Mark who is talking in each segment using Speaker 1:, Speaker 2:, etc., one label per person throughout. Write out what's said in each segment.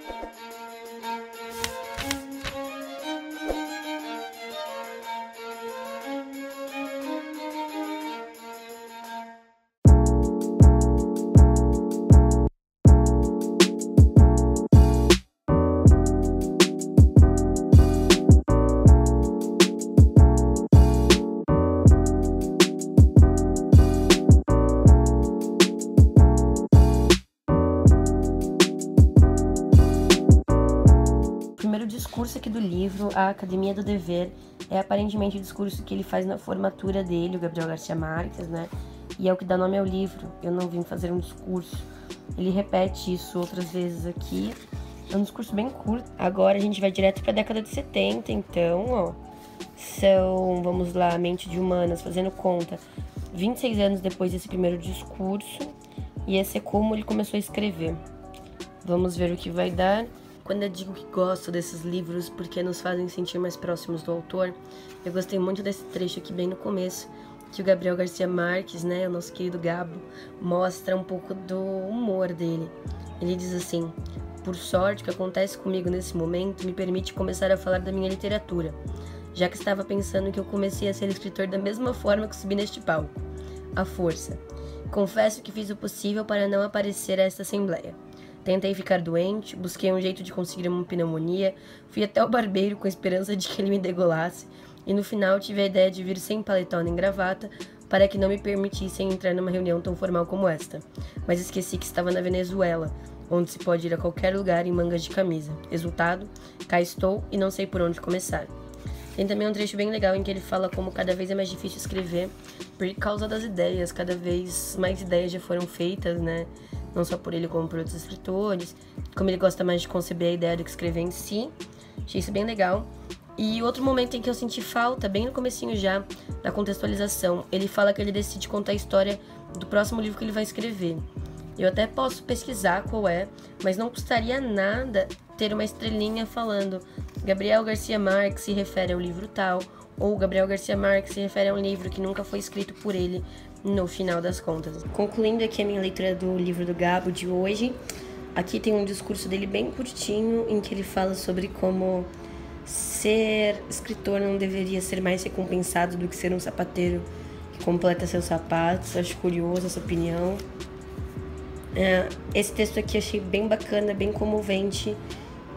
Speaker 1: O primeiro discurso aqui do livro, A Academia do Dever, é aparentemente o discurso que ele faz na formatura dele, o Gabriel Garcia Marques, né? E é o que dá nome ao livro. Eu não vim fazer um discurso. Ele repete isso outras vezes aqui. É um discurso bem curto. Agora a gente vai direto para a década de 70, então, ó. São, vamos lá, Mente de Humanas, fazendo conta, 26 anos depois desse primeiro discurso. E esse é como ele começou a escrever. Vamos ver o que vai dar. Quando eu digo que gosto desses livros porque nos fazem sentir mais próximos do autor, eu gostei muito desse trecho aqui bem no começo, que o Gabriel Garcia Marques, né, o nosso querido Gabo, mostra um pouco do humor dele. Ele diz assim: por sorte, o que acontece comigo nesse momento me permite começar a falar da minha literatura, já que estava pensando que eu comecei a ser escritor da mesma forma que subi neste palco. A força. Confesso que fiz o possível para não aparecer a esta assembleia. Tentei ficar doente, busquei um jeito de conseguir uma pneumonia, fui até o barbeiro com a esperança de que ele me degolasse, e no final tive a ideia de vir sem paletó nem gravata, para que não me permitissem entrar numa reunião tão formal como esta. Mas esqueci que estava na Venezuela, onde se pode ir a qualquer lugar em mangas de camisa. Resultado, cá estou e não sei por onde começar. Tem também um trecho bem legal em que ele fala como cada vez é mais difícil escrever por causa das ideias, cada vez mais ideias já foram feitas, né? Não só por ele como por outros escritores, como ele gosta mais de conceber a ideia do que escrever em si. Achei isso bem legal. E outro momento em que eu senti falta, bem no comecinho já, da contextualização, ele fala que ele decide contar a história do próximo livro que ele vai escrever. Eu até posso pesquisar qual é, mas não custaria nada ter uma estrelinha falando Gabriel Garcia Marques se refere ao livro tal, ou Gabriel Garcia Marques se refere a um livro que nunca foi escrito por ele no final das contas. Concluindo aqui a minha leitura do livro do Gabo de hoje, aqui tem um discurso dele bem curtinho, em que ele fala sobre como ser escritor não deveria ser mais recompensado do que ser um sapateiro que completa seus sapatos. Acho curioso essa opinião. Esse texto aqui eu achei bem bacana, bem comovente,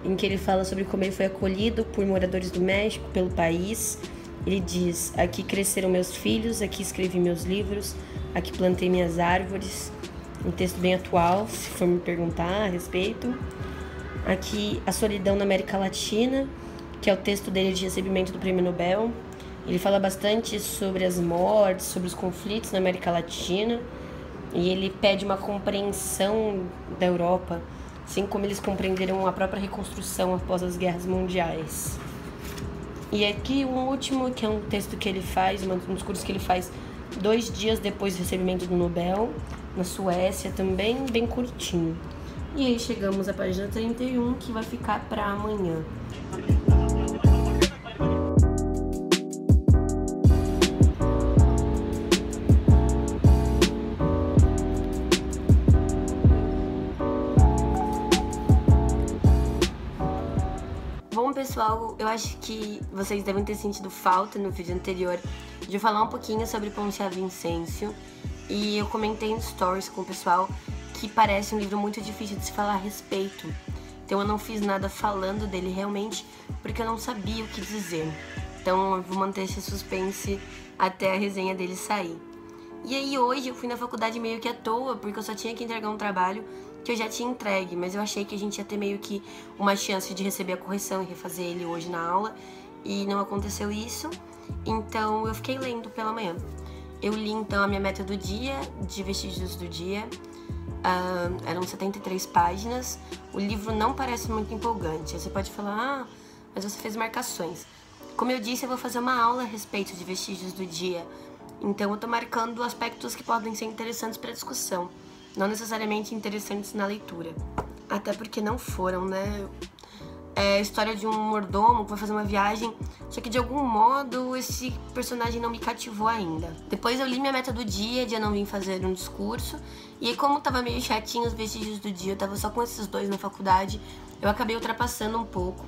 Speaker 1: em que ele fala sobre como ele foi acolhido por moradores do México, pelo país. Ele diz: aqui cresceram meus filhos, aqui escrevi meus livros, aqui plantei minhas árvores. Um texto bem atual, se for me perguntar a respeito. Aqui, A Solidão na América Latina, que é o texto dele de recebimento do Prêmio Nobel. Ele fala bastante sobre as mortes, sobre os conflitos na América Latina, e ele pede uma compreensão da Europa, assim como eles compreenderam a própria reconstrução após as guerras mundiais. E aqui um último, que é um texto que ele faz, um discurso que ele faz 2 dias depois do recebimento do Nobel, na Suécia, também bem curtinho. E aí chegamos à página 31, que vai ficar para amanhã. Bom, pessoal, eu acho que vocês devem ter sentido falta no vídeo anterior de falar um pouquinho sobre Poncia Vincêncio, e eu comentei em stories com o pessoal que parece um livro muito difícil de se falar a respeito. Então eu não fiz nada falando dele realmente, porque eu não sabia o que dizer. Então eu vou manter esse suspense até a resenha dele sair. E aí hoje eu fui na faculdade meio que à toa, porque eu só tinha que entregar um trabalho que eu já tinha entregue, mas eu achei que a gente ia ter meio que uma chance de receber a correção e refazer ele hoje na aula, e não aconteceu isso, então eu fiquei lendo pela manhã. Eu li então a minha meta do dia, de Vestígios do Dia, eram 73 páginas, o livro não parece muito empolgante. Você pode falar, mas você fez marcações. Como eu disse, eu vou fazer uma aula a respeito de Vestígios do Dia, então eu tô marcando aspectos que podem ser interessantes para discussão, não necessariamente interessantes na leitura. Até porque não foram, né? É a história de um mordomo que vai fazer uma viagem, só que de algum modo esse personagem não me cativou ainda. Depois eu li minha meta do dia, de eu não vim fazer um discurso, e aí como tava meio chatinho os Vestígios do Dia, eu tava só com esses 2 na faculdade, eu acabei ultrapassando um pouco.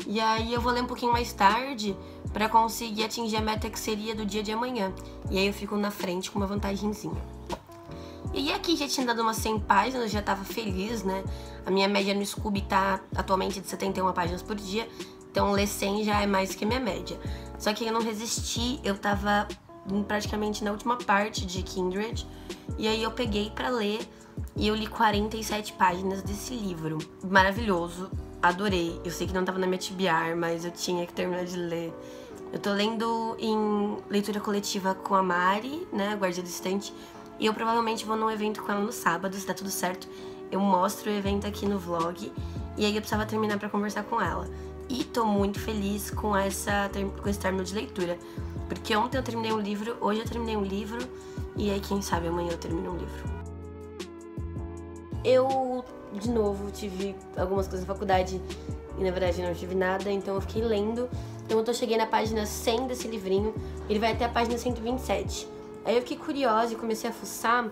Speaker 1: E aí eu vou ler um pouquinho mais tarde pra conseguir atingir a meta que seria do dia de amanhã. E aí eu fico na frente com uma vantagenzinha. E aqui já tinha dado umas 100 páginas, eu já tava feliz, né? A minha média no Scooby tá atualmente de 71 páginas por dia, então ler 100 já é mais que a minha média. Só que eu não resisti, eu tava praticamente na última parte de Kindred, e aí eu peguei pra ler e eu li 47 páginas desse livro. Maravilhoso, adorei. Eu sei que não tava na minha TBR, mas eu tinha que terminar de ler. Eu tô lendo em leitura coletiva com a Mari, né, a guardia da estante, e eu provavelmente vou num evento com ela no sábado, se tá tudo certo. Eu mostro o evento aqui no vlog, e aí eu precisava terminar pra conversar com ela. E tô muito feliz com esse término de leitura, porque ontem eu terminei um livro, hoje eu terminei um livro, e aí quem sabe amanhã eu termino um livro. Eu, de novo, tive algumas coisas na faculdade, e na verdade não tive nada, então eu fiquei lendo. Então eu cheguei na página 100 desse livrinho, ele vai até a página 127. Aí eu fiquei curiosa e comecei a fuçar,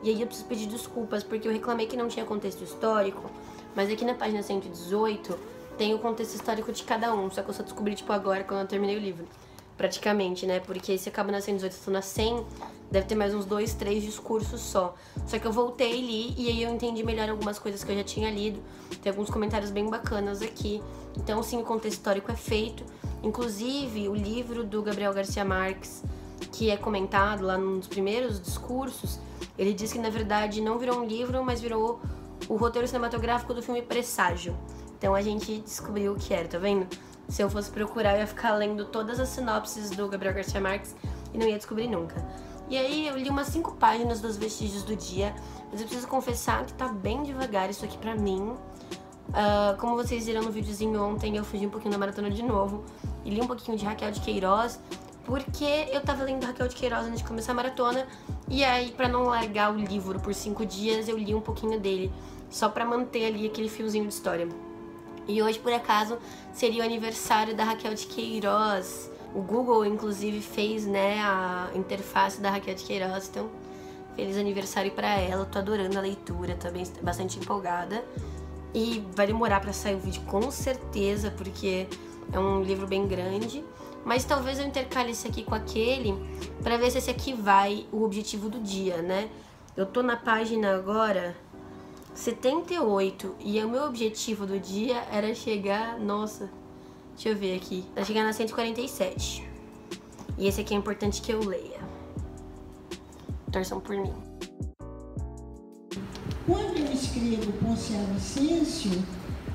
Speaker 1: e aí eu preciso pedir desculpas, porque eu reclamei que não tinha contexto histórico, mas aqui na página 118 tem o contexto histórico de cada um, só que eu só descobri, tipo, agora, quando eu terminei o livro. Praticamente, né, porque se acaba na 118 e tô na 100, deve ter mais uns 2, 3 discursos só. Só que eu voltei e li, e aí eu entendi melhor algumas coisas que eu já tinha lido, tem alguns comentários bem bacanas aqui. Então, sim, o contexto histórico é feito. Inclusive, o livro do Gabriel Garcia Marques, que é comentado lá nos primeiros discursos, ele diz que na verdade não virou um livro, mas virou o roteiro cinematográfico do filme Presságio. Então a gente descobriu o que era, tá vendo? Se eu fosse procurar, eu ia ficar lendo todas as sinopses do Gabriel Garcia Marques e não ia descobrir nunca. E aí eu li umas 5 páginas dos Vestígios do Dia, mas eu preciso confessar que tá bem devagar isso aqui pra mim. Como vocês viram no videozinho ontem, eu fugi um pouquinho da maratona de novo e li um pouquinho de Raquel de Queiroz, porque eu tava lendo Raquel de Queiroz antes de começar a maratona, e aí pra não largar o livro por 5 dias, eu li um pouquinho dele, só pra manter ali aquele fiozinho de história. E hoje, por acaso, seria o aniversário da Raquel de Queiroz. O Google, inclusive, fez, né, a interface da Raquel de Queiroz, então feliz aniversário pra ela. Eu tô adorando a leitura, tô bastante empolgada. E vai demorar pra sair o vídeo, com certeza, porque é um livro bem grande. Mas talvez eu intercale esse aqui com aquele, pra ver se esse aqui vai o objetivo do dia, né? Eu tô na página agora 78, e o meu objetivo do dia era chegar, nossa, deixa eu ver aqui, era chegar na 147. E esse aqui é importante que eu leia. Torçam por mim.
Speaker 2: Quando eu escrevo Poncia Vicêncio,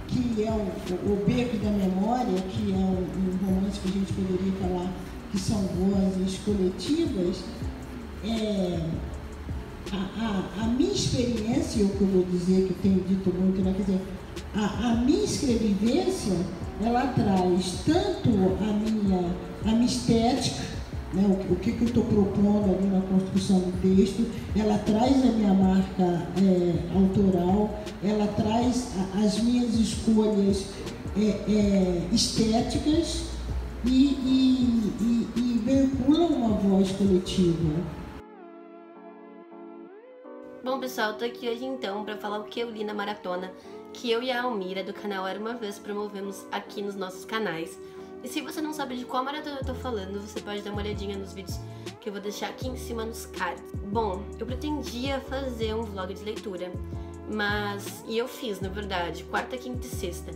Speaker 2: que é o Beco da Memória, que é um romance que a gente poderia falar que são vozes coletivas, a minha experiência, o que eu vou dizer, que eu tenho dito muito, né, quer dizer, a minha escrevivência, ela traz tanto a minha estética, né, o que eu estou propondo ali na construção do texto, ela traz a minha marca autoral, ela traz as minhas escolhas estéticas e veicula uma voz coletiva.
Speaker 1: Bom, pessoal, tô aqui hoje então pra falar o que eu li na maratona, que eu e a Almira do canal Era Uma Vez promovemos aqui nos nossos canais. E se você não sabe de qual maratona eu tô falando, você pode dar uma olhadinha nos vídeos que eu vou deixar aqui em cima nos cards. Bom, eu pretendia fazer um vlog de leitura, e eu fiz, na verdade, quarta, quinta e sexta,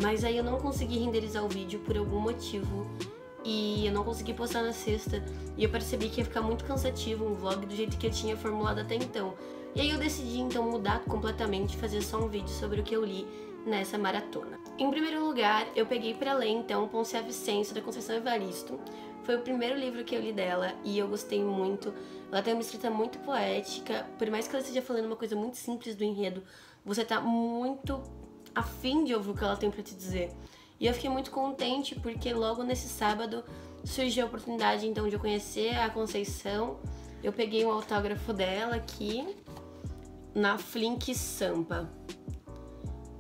Speaker 1: mas aí eu não consegui renderizar o vídeo por algum motivo, e eu não consegui postar na sexta, e eu percebi que ia ficar muito cansativo um vlog do jeito que eu tinha formulado até então. E aí eu decidi então mudar completamente e fazer só um vídeo sobre o que eu li nessa maratona. Em primeiro lugar, eu peguei pra ler então Poncia Vicêncio, da Conceição Evaristo. Foi o primeiro livro que eu li dela e eu gostei muito. Ela tem uma escrita muito poética, por mais que ela esteja falando uma coisa muito simples do enredo, você tá muito afim de ouvir o que ela tem pra te dizer. E eu fiquei muito contente porque logo nesse sábado surgiu a oportunidade então de eu conhecer a Conceição. Eu peguei um autógrafo dela aqui na Flink Sampa.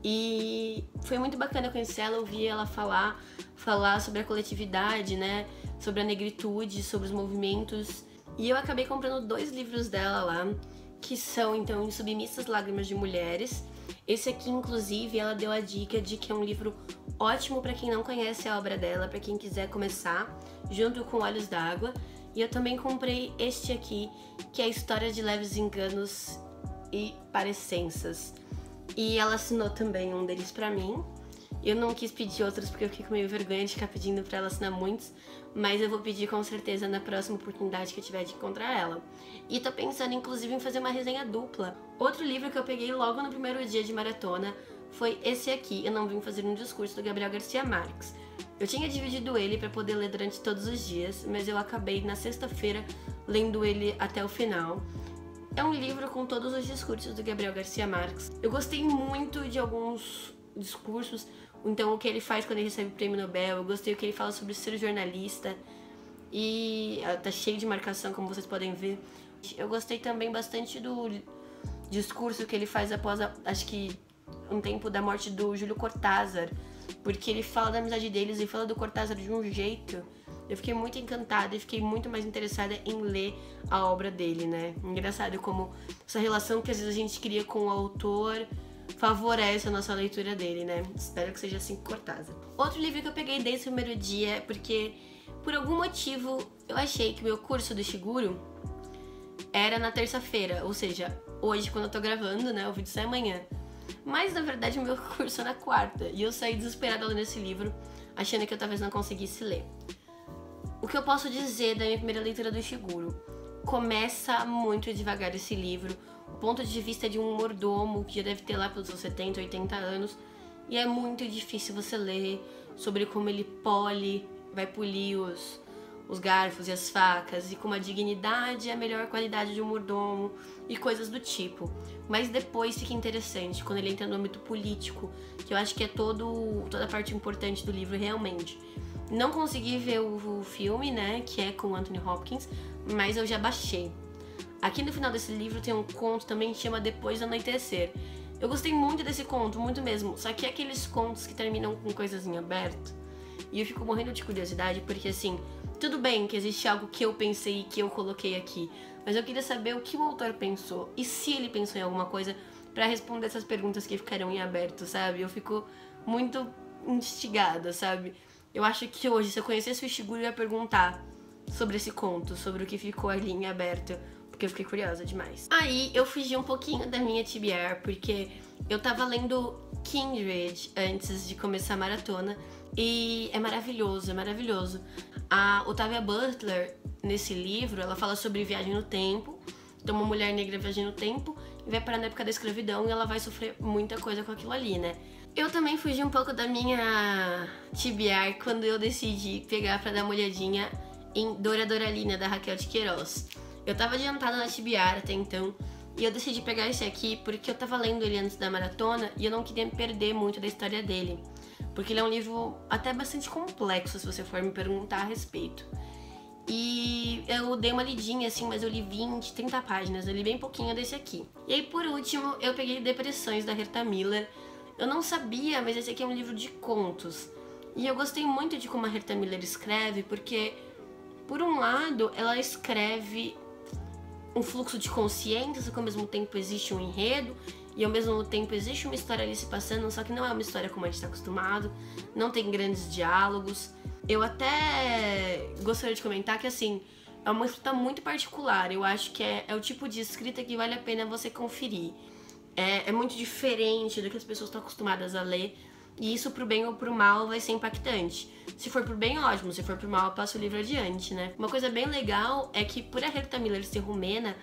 Speaker 1: E foi muito bacana conhecer ela, ouvir ela falar sobre a coletividade, né? Sobre a negritude, sobre os movimentos. E eu acabei comprando 2 livros dela lá, que são então Submissas Lágrimas de Mulheres. Esse aqui, inclusive, ela deu a dica de que é um livro ótimo para quem não conhece a obra dela, para quem quiser começar, junto com Olhos d'Água. E eu também comprei este aqui, que é a História de Leves Enganos e Parecenças. E ela assinou também um deles pra mim. Eu não quis pedir outros porque eu fiquei com meio vergonha de ficar pedindo pra ela assinar muitos, mas eu vou pedir com certeza na próxima oportunidade que eu tiver de encontrar ela. E tô pensando inclusive em fazer uma resenha dupla. Outro livro que eu peguei logo no primeiro dia de maratona foi esse aqui, Eu Não Vim Fazer um Discurso, do Gabriel Garcia Marques. Eu tinha dividido ele pra poder ler durante todos os dias, mas eu acabei na sexta-feira lendo ele até o final. É um livro com todos os discursos do Gabriel Garcia Marques. Eu gostei muito de alguns discursos, então o que ele faz quando ele recebe o prêmio Nobel, eu gostei do que ele fala sobre ser jornalista, e tá cheio de marcação, como vocês podem ver. Eu gostei também bastante do discurso que ele faz após, acho que, um tempo da morte do Júlio Cortázar, porque ele fala da amizade deles e fala do Cortázar de um jeito. Eu fiquei muito encantada e fiquei muito mais interessada em ler a obra dele, né? Engraçado como essa relação que às vezes a gente cria com o autor favorece a nossa leitura dele, né? Espero que seja assim com Cortázar. Outro livro que eu peguei desde o primeiro dia é porque, por algum motivo, eu achei que meu curso do Shiguro era na terça-feira, ou seja, hoje quando eu tô gravando, né? O vídeo sai amanhã. Mas, na verdade, o meu curso é na quarta, e eu saí desesperada lendo esse livro, achando que eu talvez não conseguisse ler. O que eu posso dizer da minha primeira leitura do Shiguro? Começa muito devagar esse livro. O ponto de vista é de um mordomo que já deve ter lá pelos seus 70, 80 anos. E é muito difícil você ler sobre como ele vai polir os garfos e as facas, e com uma dignidade e a melhor qualidade de um mordomo e coisas do tipo. Mas depois fica interessante, quando ele entra no âmbito político, que eu acho que é toda a parte importante do livro realmente. Não consegui ver o filme, né, que é com Anthony Hopkins, mas eu já baixei. Aqui no final desse livro tem um conto também que chama Depois do Anoitecer. Eu gostei muito desse conto, muito mesmo, só que é aqueles contos que terminam com coisas em aberto. E eu fico morrendo de curiosidade, porque assim, tudo bem que existe algo que eu pensei e que eu coloquei aqui, mas eu queria saber o que o autor pensou, e se ele pensou em alguma coisa pra responder essas perguntas que ficaram em aberto, sabe? Eu fico muito instigada, sabe? Eu acho que hoje, se eu conhecesse o Shiguro, eu ia perguntar sobre esse conto, sobre o que ficou ali em aberto, porque eu fiquei curiosa demais. Aí eu fugi um pouquinho da minha TBR, porque eu tava lendo Kindred antes de começar a maratona, e é maravilhoso, é maravilhoso. A Octavia Butler, nesse livro, ela fala sobre viagem no tempo. Então uma mulher negra viaja no tempo e vai parar na época da escravidão, e ela vai sofrer muita coisa com aquilo ali, né? Eu também fugi um pouco da minha TBR quando eu decidi pegar pra dar uma olhadinha em Dora Doralina, da Raquel de Queiroz. Eu tava adiantada na TBR até então, e eu decidi pegar esse aqui porque eu tava lendo ele antes da maratona e eu não queria me perder muito da história dele. Porque ele é um livro até bastante complexo, se você for me perguntar a respeito. E eu dei uma lidinha assim, mas eu li 20, 30 páginas, eu li bem pouquinho desse aqui. E aí, por último, eu peguei Depressões, da Herta Miller. Eu não sabia, mas esse aqui é um livro de contos. E eu gostei muito de como a Herta Miller escreve, porque, por um lado, ela escreve um fluxo de consciência, só que ao mesmo tempo existe um enredo, e ao mesmo tempo existe uma história ali se passando, só que não é uma história como a gente está acostumado, não tem grandes diálogos. Eu até gostaria de comentar que, assim, é uma escrita muito particular. Eu acho que é o tipo de escrita que vale a pena você conferir. É muito diferente do que as pessoas estão acostumadas a ler, e isso, pro bem ou pro mal, vai ser impactante. Se for pro bem, ótimo. Se for pro mal, eu passo o livro adiante, né? Uma coisa bem legal é que, por a Herta Miller ser romena,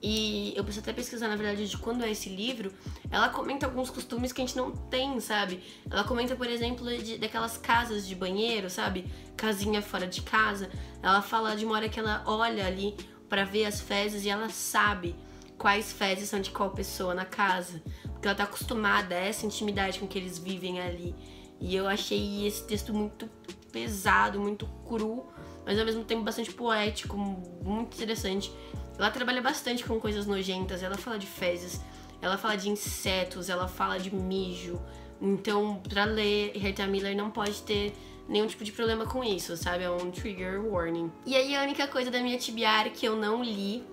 Speaker 1: e eu preciso até pesquisar, na verdade, de quando é esse livro, ela comenta alguns costumes que a gente não tem, sabe? Ela comenta, por exemplo, daquelas casas de banheiro, sabe? Casinha fora de casa. Ela fala de uma hora que ela olha ali pra ver as fezes e ela sabe quais fezes são de qual pessoa na casa, porque ela tá acostumada a essa intimidade com que eles vivem ali. E eu achei esse texto muito pesado, muito cru, mas ao mesmo tempo bastante poético, muito interessante. Ela trabalha bastante com coisas nojentas, ela fala de fezes, ela fala de insetos, ela fala de mijo. Então, pra ler Herta Miller não pode ter nenhum tipo de problema com isso, sabe? É um trigger warning. E aí a única coisa da minha TBR que eu não li,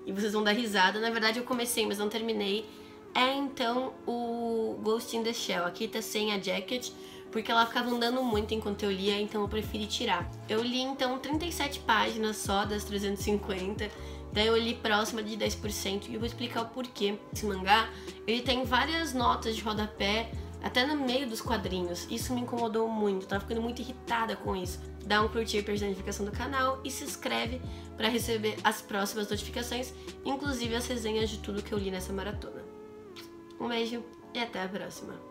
Speaker 1: e vocês vão dar risada, na verdade eu comecei, mas não terminei, é então o Ghost in the Shell. Aqui tá sem a jacket, porque ela ficava andando muito enquanto eu lia, então eu preferi tirar. Eu li então 37 páginas só das 350, daí eu li próxima de 10% e eu vou explicar o porquê. Esse mangá, ele tem várias notas de rodapé, até no meio dos quadrinhos. Isso me incomodou muito, eu tava ficando muito irritada com isso. Dá um curtir para a notificação do canal e se inscreve para receber as próximas notificações, inclusive as resenhas de tudo que eu li nessa maratona. Um beijo e até a próxima!